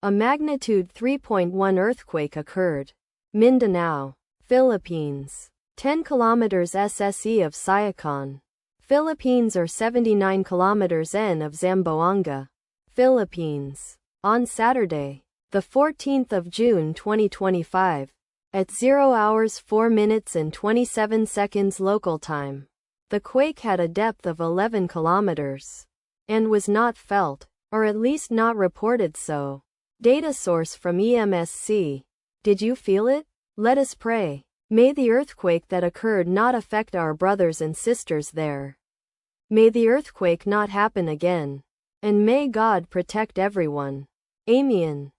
A magnitude 3.1 earthquake occurred. Mindanao, Philippines. 10 kilometers SSE of Siacan, Philippines or 79 kilometers N of Zamboanga, Philippines. On Saturday, the 14th of June 2025, at 0 hours 4 minutes and 27 seconds local time, the quake had a depth of 11 kilometers and was not felt, or at least not reported so. Data source from EMSC. Did you feel it? Let us pray. May the earthquake that occurred not affect our brothers and sisters there. May the earthquake not happen again. And may God protect everyone. Amen.